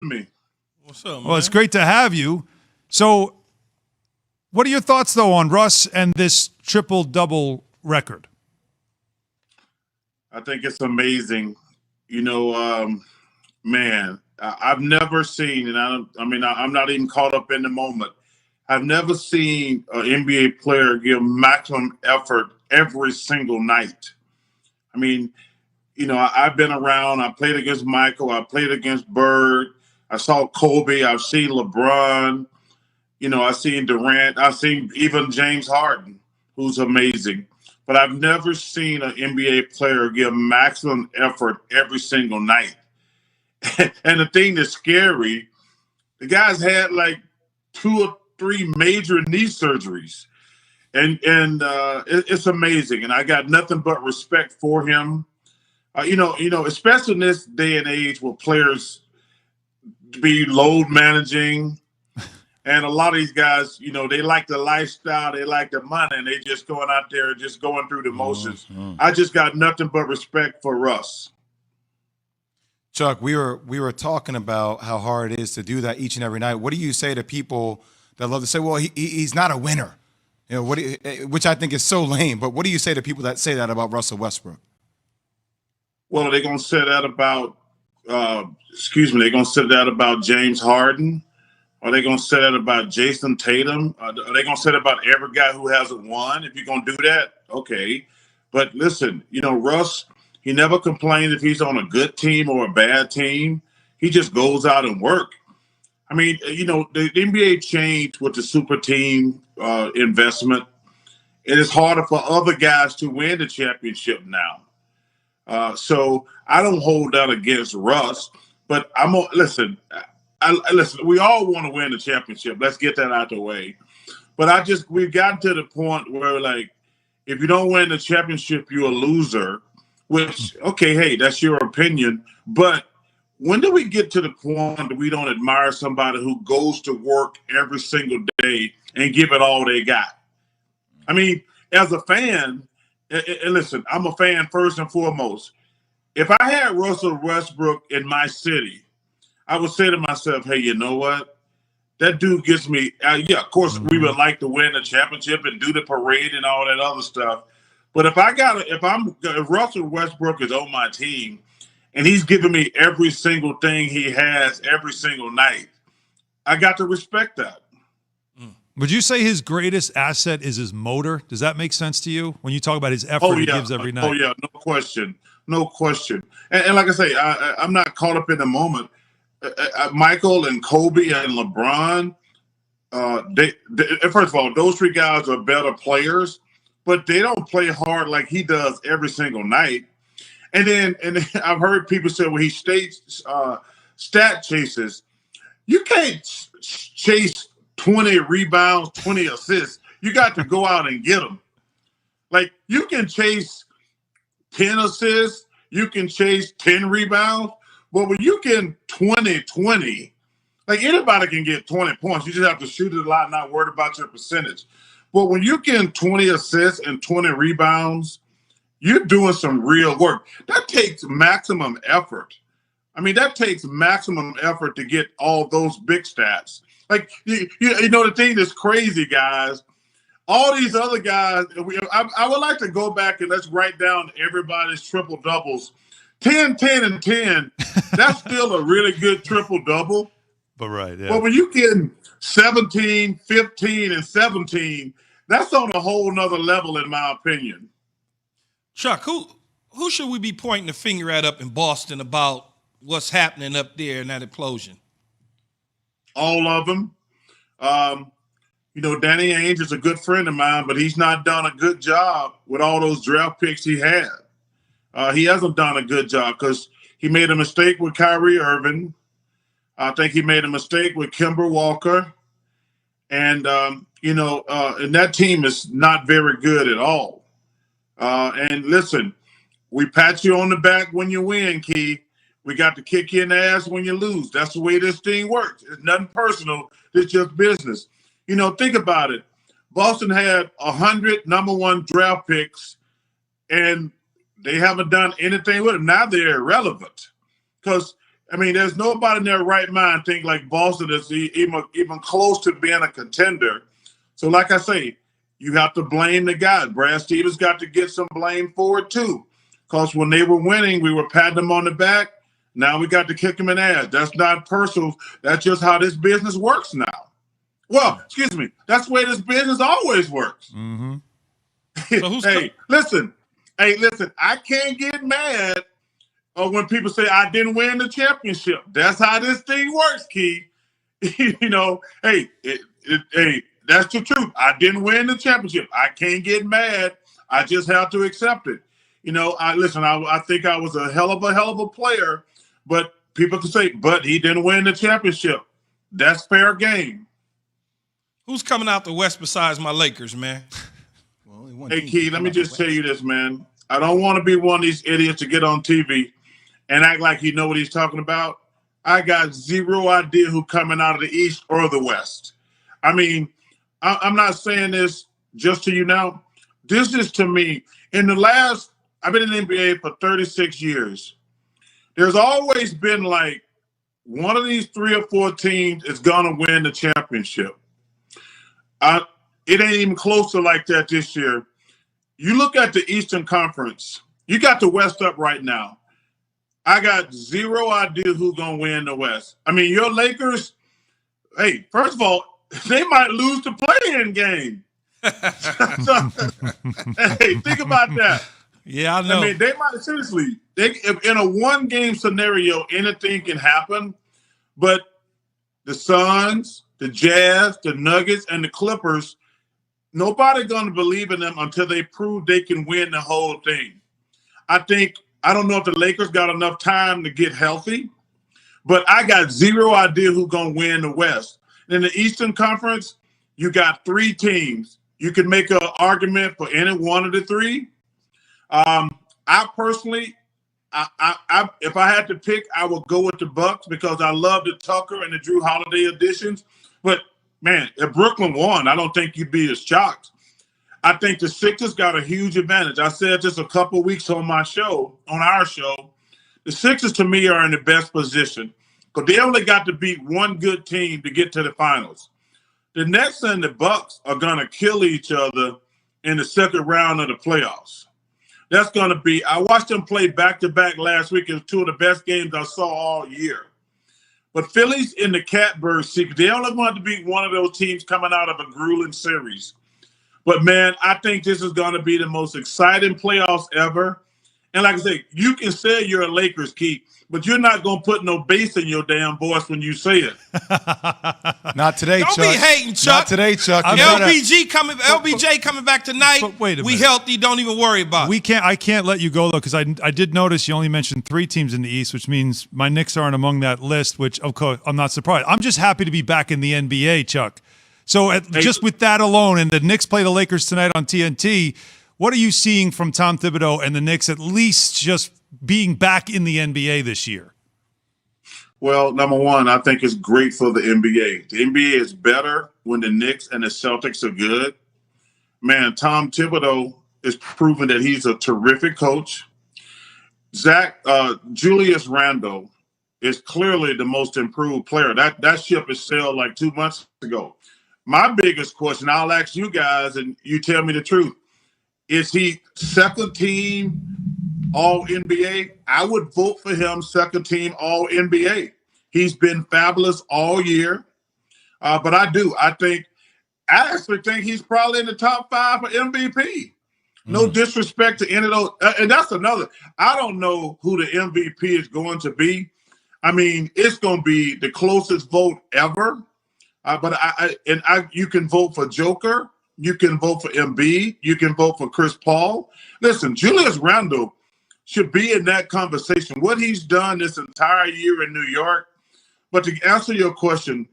me. What's up, man? Well, it's great to have you. So, what are your thoughts, though, on Russ and this triple-double record? I think it's amazing. Man, I've never seen, and I'm not even caught up in the moment. I've never seen an NBA player give maximum effort every single night. I mean, I've been around. I played against Michael. I played against Bird. I saw Kobe. I've seen LeBron. I've seen Durant. I've seen even James Harden, who's amazing. But I've never seen an NBA player give maximum effort every single night. And the thing that's scary, the guy's had like 2 or 3 major knee surgeries. And it's amazing. And I got nothing but respect for him. Especially in this day and age where players be load managing. And a lot of these guys, they like the lifestyle, they like the money, and they just going out there and just going through the motions. Mm-hmm. I just got nothing but respect for Russ. Chuck, we were talking about how hard it is to do that each and every night. What do you say to people that love to say, well, he's not a winner, which I think is so lame. But what do you say to people that say that about Russell Westbrook? Well, are they going to say that about, they're going to say that about James Harden? Are they going to say that about Jason Tatum? Are they going to say that about every guy who hasn't won? If you're going to do that, okay. But listen, Russ, he never complains if he's on a good team or a bad team. He just goes out and work. I mean, the NBA changed with the super team investment. It is harder for other guys to win the championship now. So I don't hold that against Russ. But listen, we all want to win the championship. Let's get that out the way. But we've gotten to the point where, like, if you don't win the championship, you're a loser. Which, okay, hey, that's your opinion. But when do we get to the point that we don't admire somebody who goes to work every single day and give it all they got? I mean, as a fan, and listen, I'm a fan first and foremost. If I had Russell Westbrook in my city, I would say to myself, hey, you know what? That dude gives me, of course, we would like to win the championship and do the parade and all that other stuff. But if Russell Westbrook is on my team and he's giving me every single thing he has every single night, I got to respect that. Would you say his greatest asset is his motor? Does that make sense to you when you talk about his effort he gives every night? Oh, yeah, no question. And like I say, I'm not caught up in the moment. Michael and Kobe and LeBron, first of all, those 3 guys are better players, but they don't play hard like he does every single night. And then I've heard people say, well, he stat chases. You can't chase 20 rebounds, 20 assists. You got to go out and get them. Like, you can chase 10 assists, you can chase 10 rebounds, but when you can 20, like, anybody can get 20 points. You just have to shoot it a lot, not worried about your percentage. But when you get 20 assists and 20 rebounds, you're doing some real work. That takes maximum effort. I mean, that takes maximum effort to get all those big stats. Like, the thing that's crazy, guys, all these other guys, I would like to go back and let's write down everybody's triple-doubles. 10, 10, and 10, that's still a really good triple-double. But right, yeah. But when you get 17, 15, and 17, that's on a whole nother level, in my opinion. Chuck, who should we be pointing the finger at up in Boston about what's happening up there in that implosion? All of them. Danny Ainge is a good friend of mine, but he's not done a good job with all those draft picks he had. He hasn't done a good job because he made a mistake with Kyrie Irving. I think he made a mistake with Kemba Walker. And, and that team is not very good at all. And listen, we pat you on the back when you win, Key. We got to kick you in the ass when you lose. That's the way this thing works. It's nothing personal. It's just business. Think about it. Boston had 100 number 1 draft picks, and they haven't done anything with them. Now they're irrelevant because I mean, there's nobody in their right mind think like Boston is even close to being a contender. So, like I say, you have to blame the guys. Brad Stevens got to get some blame for it too, because when they were winning, we were patting them on the back. Now we got to kick them in the ass. That's not personal. That's just how this business works now. Well, excuse me. That's the way this business always works. Mm-hmm. Hey, listen. I can't get mad when people say I didn't win the championship. That's how this thing works, Keith. You know, hey, that's the truth. I didn't win the championship. I can't get mad. I just have to accept it. You know, I think I was a hell of a player, but people can say, but he didn't win the championship. That's fair game. Who's coming out the West besides my Lakers, man? Hey, Keith, let me just tell you this, man. I don't want to be one of these idiots to get on TV and act like you know what he's talking about. I got zero idea who coming out of the East or the West. I mean, I'm not saying this just to you now. This is to me, I've been in the NBA for 36 years. There's always been like one of these 3 or 4 teams is going to win the championship. It ain't even close to like that this year. You look at the Eastern Conference, you got the West up right now. I got zero idea who's going to win the West. I mean, your Lakers, hey, first of all, they might lose the play-in game. So, hey, think about that. Yeah, I know. I mean, they might seriously. In a one-game scenario, anything can happen. But the Suns, the Jazz, the Nuggets, and the Clippers, nobody going to believe in them until they prove they can win the whole thing. I don't know if the Lakers got enough time to get healthy, but I got zero idea who's going to win the West. In the Eastern Conference, you got 3 teams. You can make an argument for any one of the 3. I personally, if I had to pick, I would go with the Bucks because I love the Tucker and the Drew Holiday additions. But man, if Brooklyn won, I don't think you'd be as shocked. I think the Sixers got a huge advantage. I said this a couple of weeks on our show. The Sixers, to me, are in the best position because they only got to beat one good team to get to the finals. The Nets and the Bucks are going to kill each other in the second round of the playoffs. That's going to be – I watched them play back-to-back last week. It was 2 of the best games I saw all year. But Philly's in the catbird seat. They only want to beat one of those teams coming out of a grueling series. But, man, I think this is going to be the most exciting playoffs ever. And like I say, you can say you're a Lakers, Keith, but you're not going to put no bass in your damn voice when you say it. Not today, Don't Chuck. be hating, Chuck. Not today, Chuck. LBJ coming back tonight. But wait a we minute. healthy. Don't even worry about it. I can't let you go, though, because I did notice you only mentioned 3 teams in the East, which means my Knicks aren't among that list, which, of course, I'm not surprised. I'm just happy to be back in the NBA, Chuck. So just with that alone, and the Knicks play the Lakers tonight on TNT, what are you seeing from Tom Thibodeau and the Knicks at least just being back in the NBA this year? Well, number one, I think it's great for the NBA. The NBA is better when the Knicks and the Celtics are good. Man, Tom Thibodeau is proving that he's a terrific coach. Julius Randle is clearly the most improved player. That ship has sailed like 2 months ago. My biggest question, I'll ask you guys, and you tell me the truth. Is he second team All-NBA? I would vote for him second team All-NBA. He's been fabulous all year. But I actually think he's probably in the top 5 for MVP. No disrespect to any of those. And that's another. I don't know who the MVP is going to be. I mean, it's going to be the closest vote ever. You can vote for Joker. You can vote for Embiid. You can vote for Chris Paul. Listen, Julius Randle should be in that conversation. What he's done this entire year in New York. But to answer your question,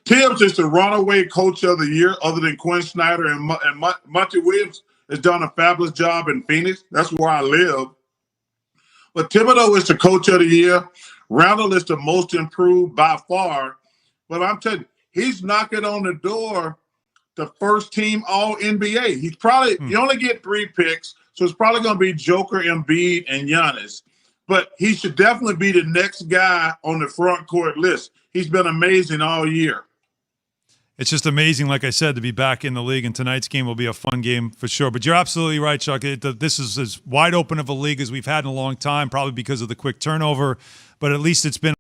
Tibbs is the runaway coach of the year other than Quinn Snyder and Monty Williams has done a fabulous job in Phoenix. That's where I live. But Thibodeau is the coach of the year. Randle is the most improved by far. But I'm telling you, he's knocking on the door the first team All-NBA. He's probably you only get 3 picks, so it's probably going to be Joker, Embiid, and Giannis. but he should definitely be the next guy on the front court list. He's been amazing all year. It's just amazing, like I said, to be back in the league, and tonight's game will be a fun game for sure. But you're absolutely right, Chuck. This is as wide open of a league as we've had in a long time, probably because of the quick turnover, but at least it's been